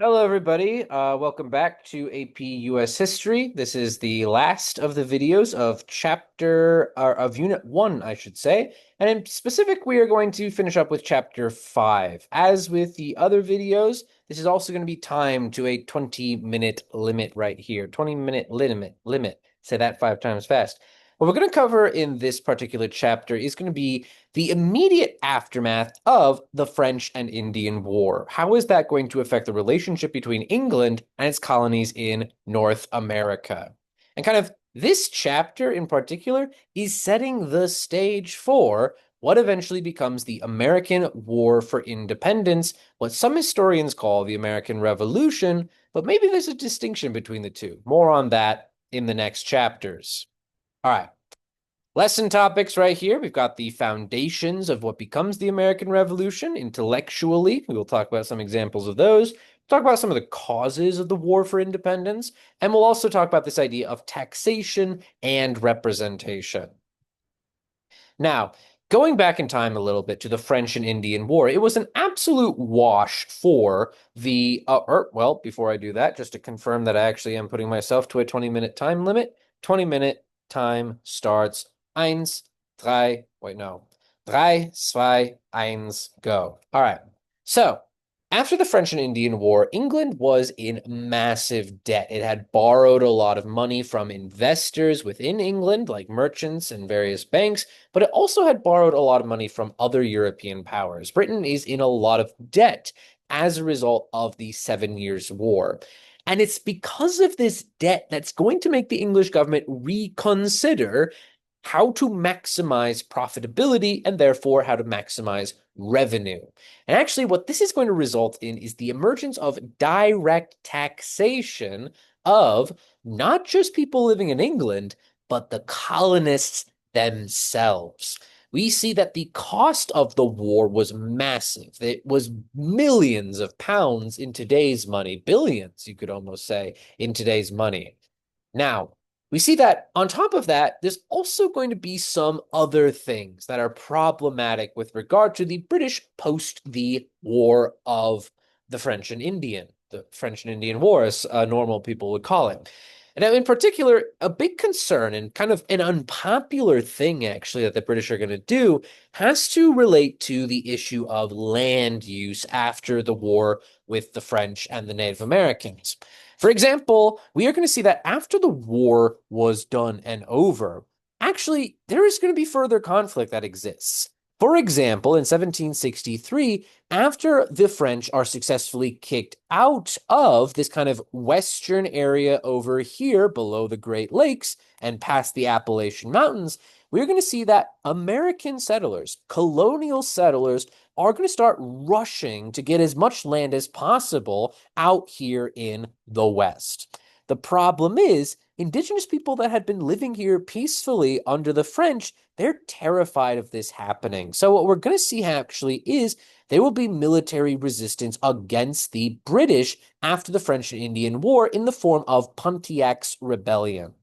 Hello, everybody. Welcome back to AP US History. This is the last of the videos of chapter or of Unit 1, I should say. And in specific, we are going to finish up with Chapter 5. As with the other videos, this is also going to be timed to a 20-minute limit right here. 20-minute limit. Say that 5 times fast. What we're going to cover in this particular chapter is going to be the immediate aftermath of the French and Indian War. How is that going to affect the relationship between England and its colonies in North America? And kind of this chapter in particular is setting the stage for what eventually becomes the American War for Independence, what some historians call the American Revolution, but maybe there's a distinction between the two. More on that in the next chapters. All right. Lesson topics right here. We've got the foundations of what becomes the American Revolution intellectually. We will talk about some examples of those. Talk about some of the causes of the War for Independence. And we'll also talk about this idea of taxation and representation. Now, going back in time a little bit to the French and Indian War, it was an absolute wash for well, before I do that, just to confirm that I actually am putting myself to a 20-minute time limit. 20-minute time starts. Eins, drei, wait, no. Drei, zwei, eins, go. All right. So, after the French and Indian War, England was in massive debt. It had borrowed a lot of money from investors within England, like merchants and various banks, but it also had borrowed a lot of money from other European powers. Britain is in a lot of debt as a result of the 7 Years' War. And it's because of this debt that's going to make the English government reconsider how to maximize profitability and therefore how to maximize revenue. And actually, what this is going to result in is the emergence of direct taxation of not just people living in England, but the colonists themselves. We see that the cost of the war was massive. It was millions of pounds in today's money, billions, you could almost say, in today's money. Now, we see that on top of that, there's also going to be some other things that are problematic with regard to the British post the War of the French and Indian, the French and Indian War, as normal people would call it. And in particular, a big concern and kind of an unpopular thing, actually, that the British are going to do has to relate to the issue of land use after the war with the French and the Native Americans. For example, we are going to see that after the war was done and over, actually, there is going to be further conflict that exists. For example, in 1763, after the French are successfully kicked out of this kind of western area over here below the Great Lakes and past the Appalachian Mountains, we're going to see that American settlers, colonial settlers, are going to start rushing to get as much land as possible out here in the West. The problem is, indigenous people that had been living here peacefully under the French, they're terrified of this happening. So what we're going to see actually is there will be military resistance against the British after the French and Indian War in the form of Pontiac's Rebellion.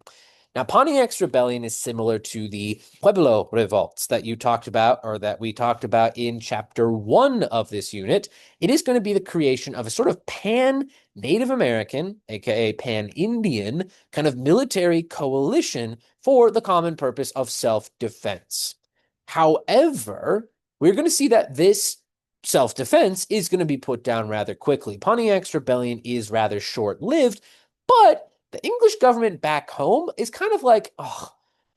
Now, Pontiac's rebellion is similar to the Pueblo revolts that you talked about, or that we talked about in chapter 1 of this unit. It is going to be the creation of a sort of pan-Native American, aka pan-Indian, kind of military coalition for the common purpose of self-defense. However, we're going to see that this self-defense is going to be put down rather quickly. Pontiac's rebellion is rather short-lived, but the English government back home is kind of like, oh,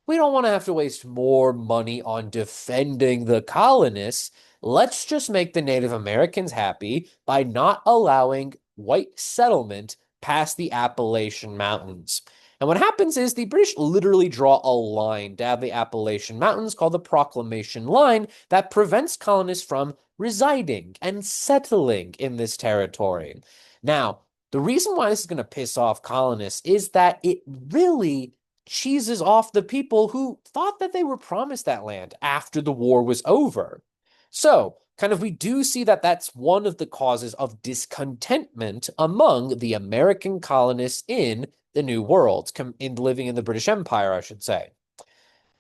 we don't want to have to waste more money on defending the colonists. Let's just make the Native Americans happy by not allowing white settlement past the Appalachian Mountains. And what happens is the British literally draw a line down the Appalachian Mountains called the Proclamation Line that prevents colonists from residing and settling in this territory. Now, the reason why this is going to piss off colonists is that it really cheeses off the people who thought that they were promised that land after the war was over. So, kind of, we do see that that's one of the causes of discontentment among the American colonists in the New World, in living in the British Empire, I should say.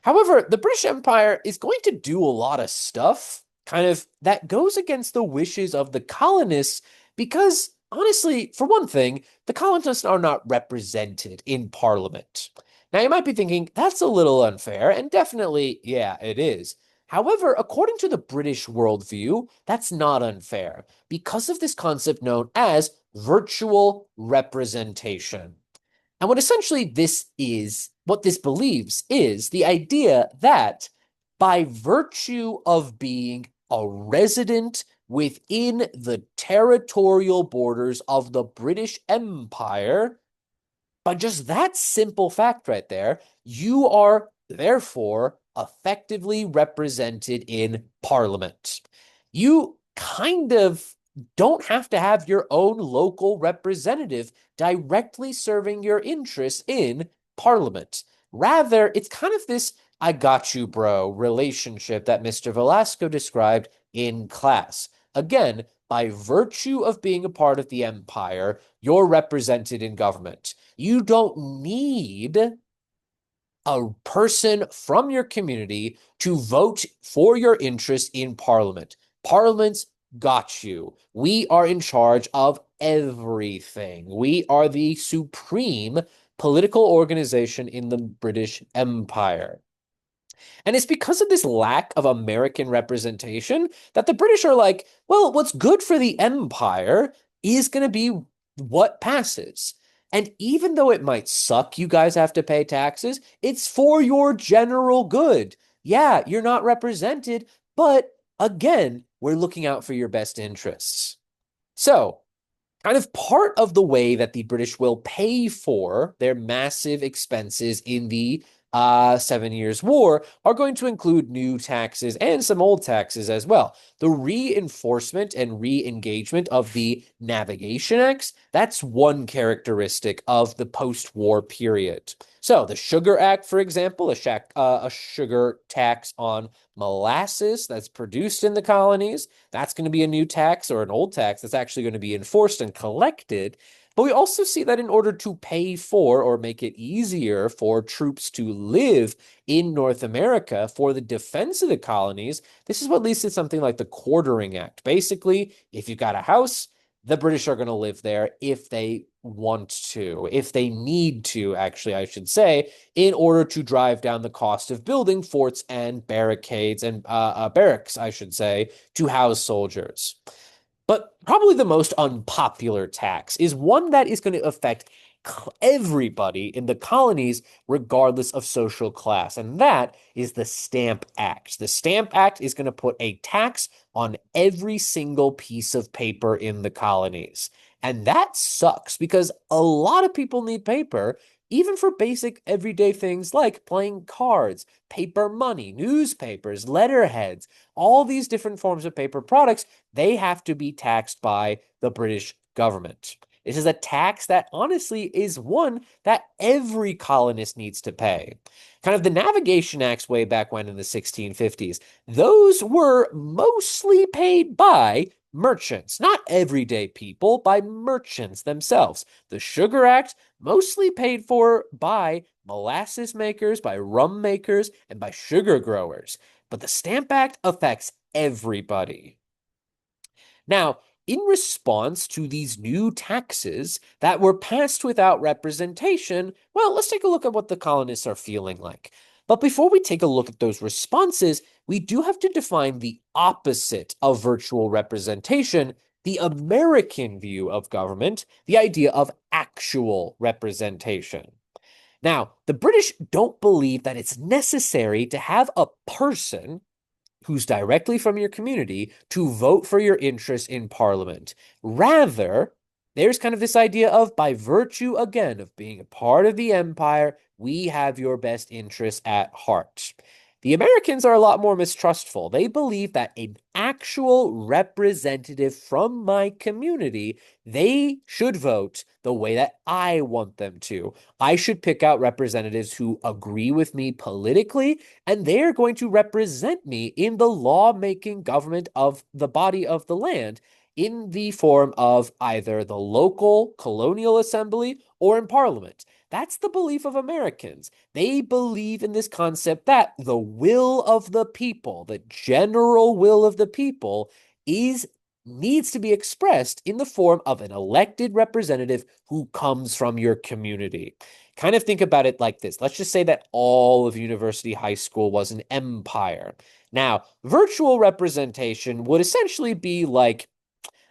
However, the British Empire is going to do a lot of stuff kind of that goes against the wishes of the colonists because honestly, for one thing, the colonists are not represented in Parliament. Now, you might be thinking, that's a little unfair, and definitely, yeah, it is. However, according to the British worldview, that's not unfair because of this concept known as virtual representation. And what essentially this is, what this believes is the idea that by virtue of being a resident within the territorial borders of the British Empire, by just that simple fact right there, you are therefore effectively represented in Parliament. You kind of don't have to have your own local representative directly serving your interests in Parliament. Rather, it's kind of this I got you, bro relationship that Mr. Velasco described in class. Again, by virtue of being a part of the empire, you're represented in government. You don't need a person from your community to vote for your interest in Parliament. Parliament's got you. We are in charge of everything. We are the supreme political organization in the British Empire. And it's because of this lack of American representation that the British are like, well, what's good for the empire is going to be what passes. And even though it might suck, you guys have to pay taxes, it's for your general good. Yeah, you're not represented, but again, we're looking out for your best interests. So, kind of part of the way that the British will pay for their massive expenses in the 7 Years' War are going to include new taxes and some old taxes as well. The reinforcement and re-engagement of the Navigation Acts, that's one characteristic of the post-war period. So the Sugar Act, for example, a sugar tax on molasses that's produced in the colonies, that's going to be a new tax or an old tax that's actually going to be enforced and collected. But we also see that in order to pay for or make it easier for troops to live in North America for the defense of the colonies, this is what leads to something like the Quartering Act. Basically, if you've got a house, the British are going to live there if they want to, if they need to, actually, I should say, in order to drive down the cost of building forts and barricades and barracks, I should say, to house soldiers. But probably the most unpopular tax is one that is going to affect everybody in the colonies, regardless of social class. And that is the Stamp Act. The Stamp Act is going to put a tax on every single piece of paper in the colonies. And that sucks because a lot of people need paper, even for basic everyday things like playing cards, paper money, newspapers, letterheads, all these different forms of paper products, they have to be taxed by the British government. This is a tax that honestly is one that every colonist needs to pay. Kind of the Navigation Acts way back when in the 1650s, those were mostly paid by merchants, not everyday people, by merchants themselves. The Sugar Act, mostly paid for by molasses makers, by rum makers, and by sugar growers. But the Stamp Act affects everybody. Now, in response to these new taxes that were passed without representation, well, let's take a look at what the colonists are feeling like. But before we take a look at those responses, we do have to define the opposite of virtual representation, the American view of government, the idea of actual representation. Now, the British don't believe that it's necessary to have a person who's directly from your community to vote for your interests in Parliament. Rather, there's kind of this idea of, by virtue, again, of being a part of the empire, we have your best interests at heart. The Americans are a lot more mistrustful. They believe that an actual representative from my community, they should vote the way that I want them to. I should pick out representatives who agree with me politically, and they're going to represent me in the lawmaking government of the body of the land in the form of either the local colonial assembly or in parliament. That's the belief of Americans. They believe in this concept that the will of the people, the general will of the people, is needs to be expressed in the form of an elected representative who comes from your community. Kind of think about it like this. Let's just say that all of University High School was an empire. Now, virtual representation would essentially be like,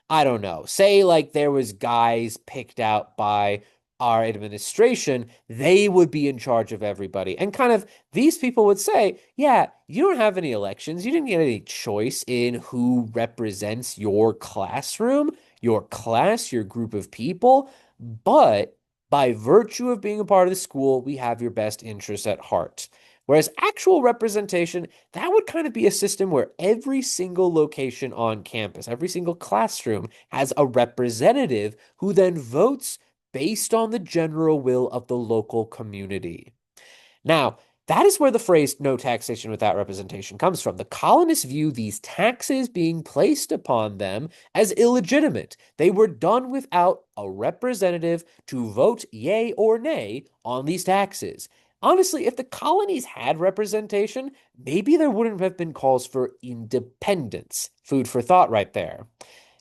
I don't know, say like there was guys picked out by our administration, they would be in charge of everybody. And kind of these people would say, yeah, you don't have any elections. You didn't get any choice in who represents your classroom, your class, your group of people. But by virtue of being a part of the school, we have your best interests at heart. Whereas actual representation, that would kind of be a system where every single location on campus, every single classroom has a representative who then votes based on the general will of the local community. Now, that is where the phrase no taxation without representation comes from. The colonists view these taxes being placed upon them as illegitimate. They were done without a representative to vote yea or nay on these taxes. Honestly, if the colonies had representation, maybe there wouldn't have been calls for independence. Food for thought right there.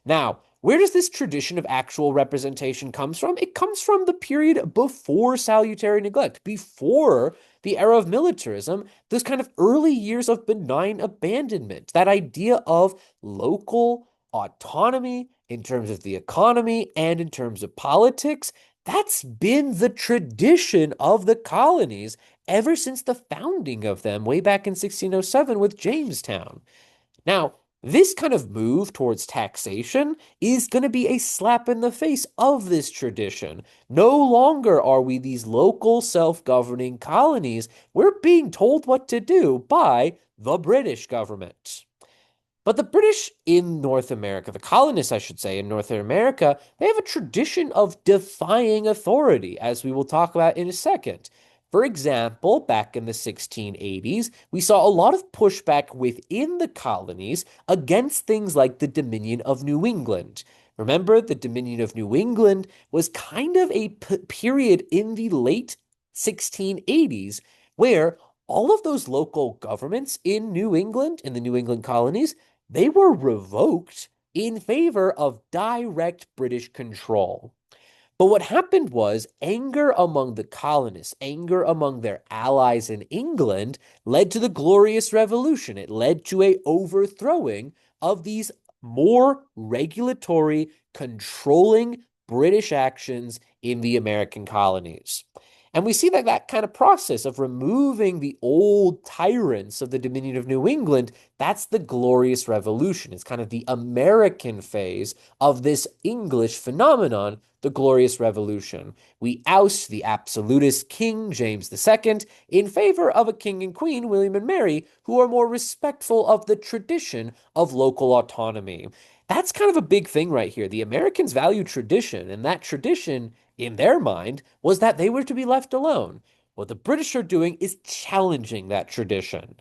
Now, where does this tradition of actual representation comes from? It comes from the period before salutary neglect, before the era of militarism, those kind of early years of benign abandonment, that idea of local autonomy in terms of the economy and in terms of politics. That's been the tradition of the colonies ever since the founding of them way back in 1607 with Jamestown. Now, this kind of move towards taxation is going to be a slap in the face of this tradition. No longer are we these local self-governing colonies. We're being told what to do by the British government. But the British in North America, the colonists, I should say, in North America, they have a tradition of defying authority, as we will talk about in a second. For example, back in the 1680s, we saw a lot of pushback within the colonies against things like the Dominion of New England. Remember, the Dominion of New England was kind of a period in the late 1680s where all of those local governments in New England, in the New England colonies, they were revoked in favor of direct British control. But what happened was anger among the colonists, anger among their allies in England, led to the Glorious Revolution. It led to a overthrowing of these more regulatory, controlling British actions in the American colonies. And we see that that kind of process of removing the old tyrants of the Dominion of New England, that's the Glorious Revolution. It's kind of the American phase of this English phenomenon, the Glorious Revolution. We oust the absolutist King James II in favor of a king and queen, William and Mary, who are more respectful of the tradition of local autonomy. That's kind of a big thing right here. The Americans value tradition, and that tradition, in their mind, was that they were to be left alone. What the British are doing is challenging that tradition.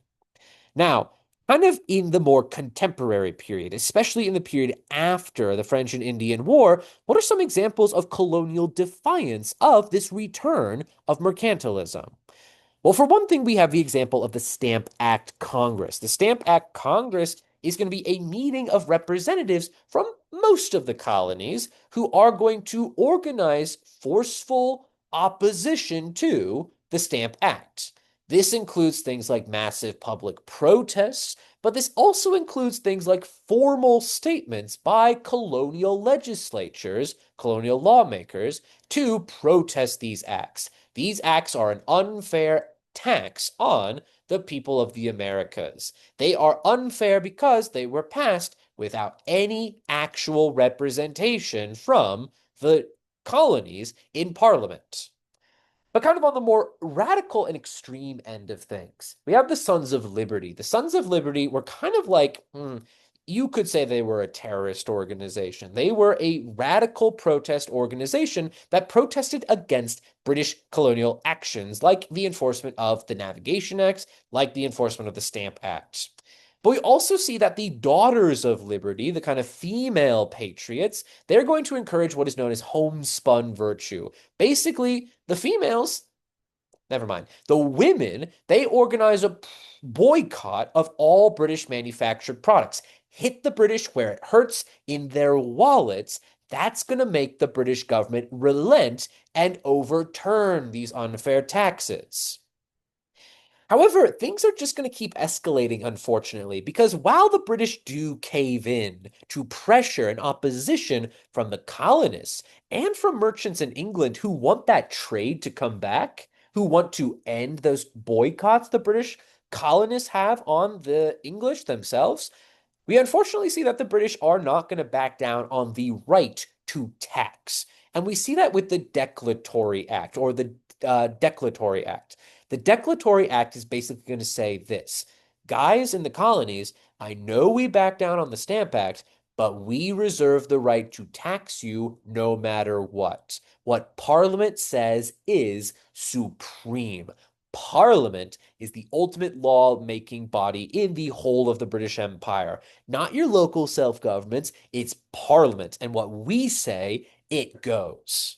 Now, kind of in the more contemporary period, especially in the period after the French and Indian War, what are some examples of colonial defiance of this return of mercantilism? Well, for one thing, we have the example of the Stamp Act Congress. The Stamp Act Congress is going to be a meeting of representatives from most of the colonies who are going to organize forceful opposition to the Stamp Act. This includes things like massive public protests, but this also includes things like formal statements by colonial legislatures, colonial lawmakers, to protest these acts. These acts are an unfair tax on the people of the Americas. They are unfair because they were passed without any actual representation from the colonies in Parliament. But kind of on the more radical and extreme end of things, we have the Sons of Liberty. The Sons of Liberty were kind of like, you could say they were a terrorist organization. They were a radical protest organization that protested against British colonial actions, like the enforcement of the Navigation Acts, like the enforcement of the Stamp Act. But we also see that the Daughters of Liberty, the kind of female patriots, they're going to encourage what is known as homespun virtue. Basically, the females, never mind, the women, they organize a boycott of all British manufactured products. hit the British where it hurts in their wallets. That's going to make the British government relent and overturn these unfair taxes. However, things are just going to keep escalating, unfortunately, because while the British do cave in to pressure and opposition from the colonists and from merchants in England who want that trade to come back, who want to end those boycotts the British colonists have on the English themselves, we unfortunately see that the British are not going to back down on the right to tax. And we see that with the Declaratory Act or the Declaratory Act. The Declaratory Act is basically going to say this: guys in the colonies, I know we back down on the Stamp Act, but we reserve the right to tax you no matter what. What Parliament says is supreme. Parliament is the ultimate law-making body in the whole of the British Empire. Not your local self-governments, it's Parliament. And what we say, it goes.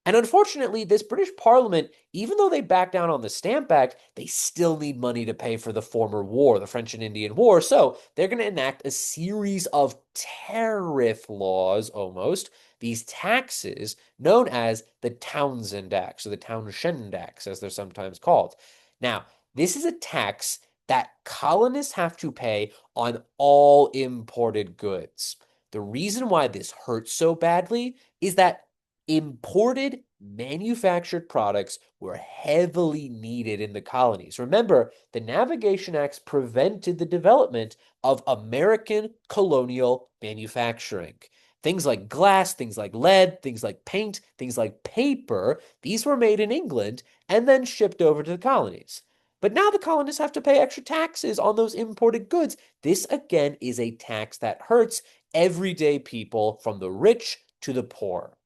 And unfortunately, this British Parliament, even though they back down on the Stamp Act, they still need money to pay for the former war, the French and Indian War. So they're going to enact a series of tariff laws, almost, these taxes known as the Townshend Acts, or the Townshend Acts, as they're sometimes called. Now, this is a tax that colonists have to pay on all imported goods. The reason why this hurts so badly is that imported manufactured products were heavily needed in the colonies. Remember, the Navigation Acts prevented the development of American colonial manufacturing. Things like glass, things like lead, things like paint, things like paper, these were made in England and then shipped over to the colonies. But now the colonists have to pay extra taxes on those imported goods. This, again, is a tax that hurts everyday people from the rich to the poor.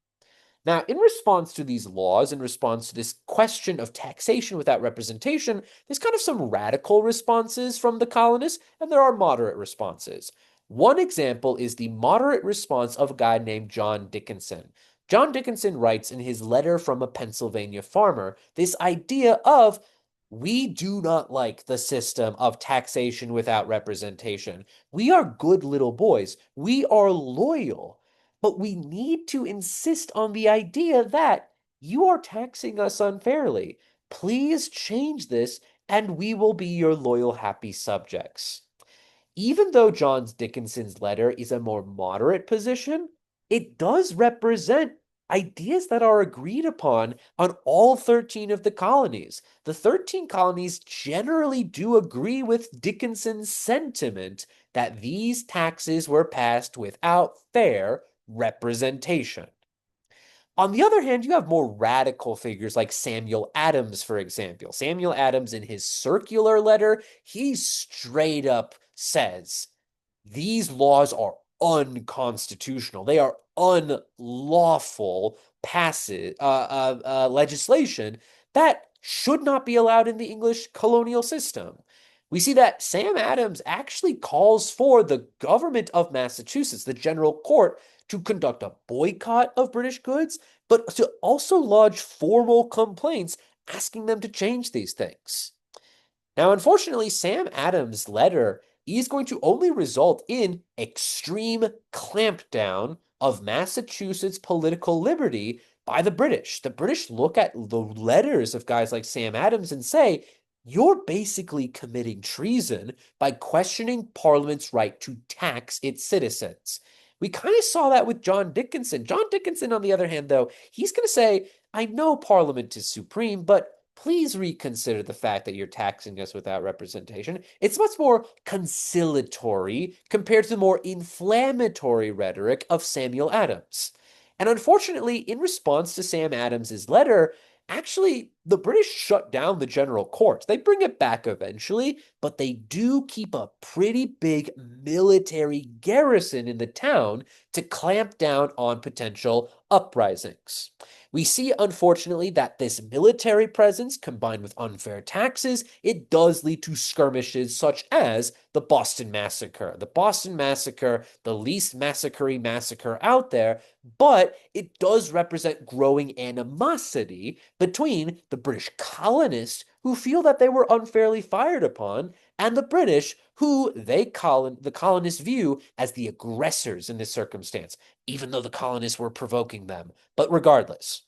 Now, in response to these laws, in response to this question of taxation without representation, there's kind of some radical responses from the colonists, and there are moderate responses. One example is the moderate response of a guy named John Dickinson. John Dickinson writes in his letter from a Pennsylvania farmer this idea of, we do not like the system of taxation without representation. We are good little boys. We are loyal. But we need to insist on the idea that you are taxing us unfairly. Please change this, and we will be your loyal, happy subjects. Even though John Dickinson's letter is a more moderate position, it does represent ideas that are agreed upon on all 13 of the colonies. The 13 colonies generally do agree with Dickinson's sentiment that these taxes were passed without fair representation. On the other hand, you have more radical figures like Samuel Adams, for example. Samuel Adams, in his circular letter, he straight up says these laws are unconstitutional. They are unlawful legislation that should not be allowed in the English colonial system. We see that Sam Adams actually calls for the government of Massachusetts, the General Court, to conduct a boycott of British goods, but to also lodge formal complaints asking them to change these things. Now, unfortunately, Sam Adams' letter is going to only result in extreme clampdown of Massachusetts political liberty by the British. The British look at the letters of guys like Sam Adams and say, you're basically committing treason by questioning Parliament's right to tax its citizens. We kind of saw that with John Dickinson. John Dickinson, on the other hand, though, he's going to say, I know Parliament is supreme, but please reconsider the fact that you're taxing us without representation. It's much more conciliatory compared to the more inflammatory rhetoric of Samuel Adams. And unfortunately, in response to Sam Adams's letter, actually, the British shut down the General Court. They bring it back eventually, but they do keep a pretty big military garrison in the town to clamp down on potential uprisings. We see, unfortunately, that this military presence, combined with unfair taxes, it does lead to skirmishes such as the Boston Massacre. The Boston Massacre, the least massacre-y massacre out there, but it does represent growing animosity between the British colonists who feel that they were unfairly fired upon and the British, who the colonists view as the aggressors in this circumstance, even though the colonists were provoking them. But regardless,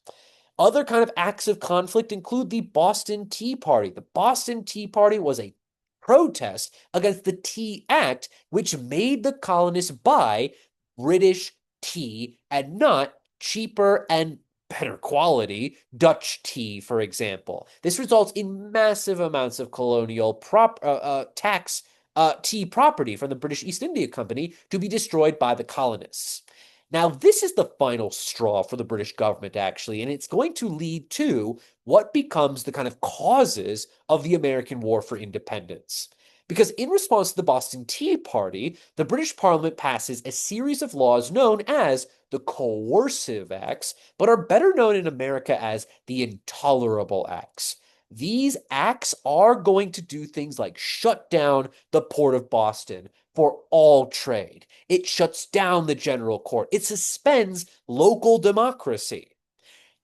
other kind of acts of conflict include the Boston Tea Party. The Boston Tea Party was a protest against the Tea Act, which made the colonists buy British tea and not cheaper and better quality Dutch tea, for example. This results in massive amounts of colonial tax tea property from the British East India Company to be destroyed by the colonists. Now, this is the final straw for the British government, actually, and it's going to lead to what becomes the kind of causes of the American War for Independence. Because in response to the Boston Tea Party, the British Parliament passes a series of laws known as the Coercive Acts, but are better known in America as the Intolerable Acts. These acts are going to do things like shut down the Port of Boston for all trade. It shuts down the general court. It suspends local democracy.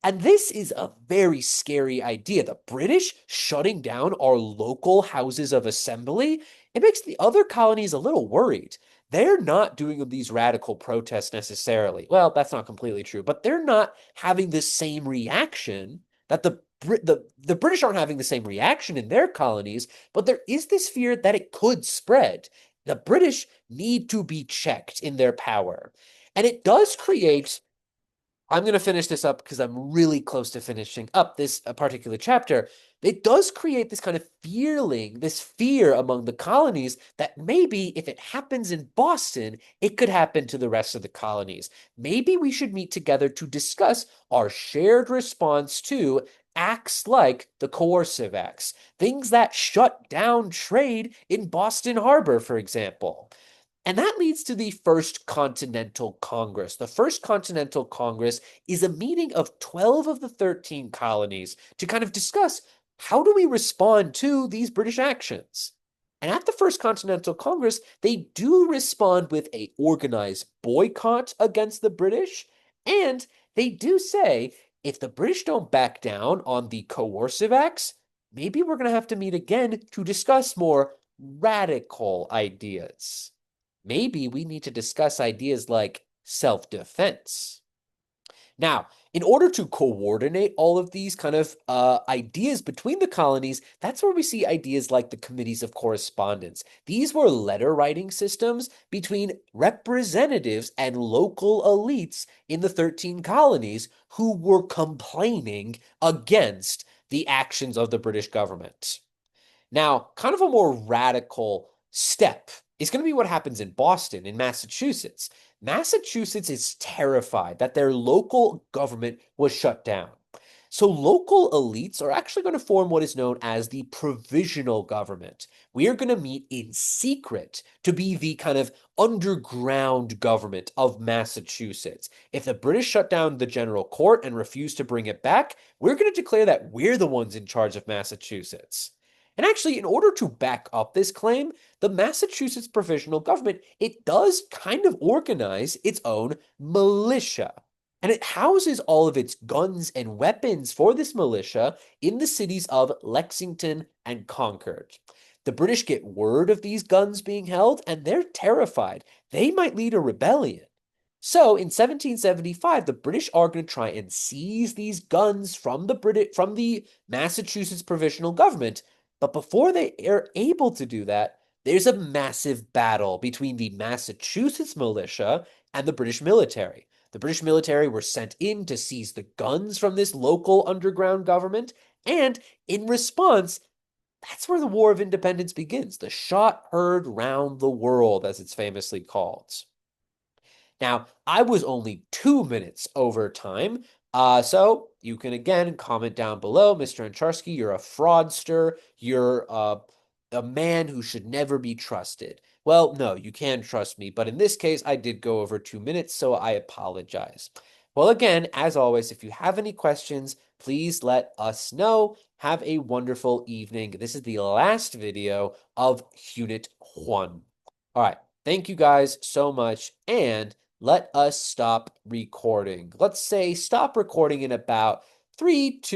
And this is a very scary idea. The British shutting down our local houses of assembly, it makes the other colonies a little worried. They're not doing these radical protests necessarily. Well, that's not completely true, but they're not having the same reaction that the British aren't having the same reaction in their colonies, but there is this fear that it could spread. The British need to be checked in their power. And it does create I'm going to finish this up because I'm really close to finishing up this particular chapter. It does create this kind of this fear among the colonies that maybe if it happens in Boston, it could happen to the rest of the colonies. Maybe we should meet together to discuss our shared response to acts like the Coercive Acts, things that shut down trade in Boston Harbor, for example. And that leads to the First Continental Congress. The First Continental Congress is a meeting of 12 of the 13 colonies to kind of discuss how do we respond to these British actions. And at the First Continental Congress, they do respond with a organized boycott against the British, and they do say if the British don't back down on the coercive acts, maybe we're going to have to meet again to discuss more radical ideas. Maybe we need to discuss ideas like self-defense. Now, in order to coordinate all of these kind of ideas between the colonies, that's where we see ideas like the committees of correspondence. These were letter writing systems between representatives and local elites in the 13 colonies who were complaining against the actions of the British government. Now, kind of a more radical step is going to be what happens in Boston, in Massachusetts. Massachusetts is terrified that their local government was shut down. So local elites are actually going to form what is known as the provisional government. We are going to meet in secret to be the kind of underground government of Massachusetts. If the British shut down the general court and refuse to bring it back, we're going to declare that we're the ones in charge of Massachusetts. And actually, in order to back up this claim, the Massachusetts provisional government, it does kind of organize its own militia. And it houses all of its guns and weapons for this militia in the cities of Lexington and Concord. The British get word of these guns being held, and they're terrified. They might lead a rebellion. So in 1775, the British are going to try and seize these guns from the Massachusetts provisional government. But before they are able to do that, there's a massive battle between the Massachusetts militia and the British military. The British military were sent in to seize the guns from this local underground government, and in response, that's where the War of Independence begins. The shot heard round the world, as it's famously called. Now, I was only 2 minutes over time, so you can again comment down below, Mr. Ancharsky, you're a fraudster, you're a man who should never be trusted. Well, no, you can trust me, but in this case, I did go over 2 minutes, so I apologize. Well, again, as always, if you have any questions, please let us know. Have a wonderful evening. This is the last video of Unit 1. All right, thank you guys so much, and let us stop recording. Let's say stop recording in about 3, 2,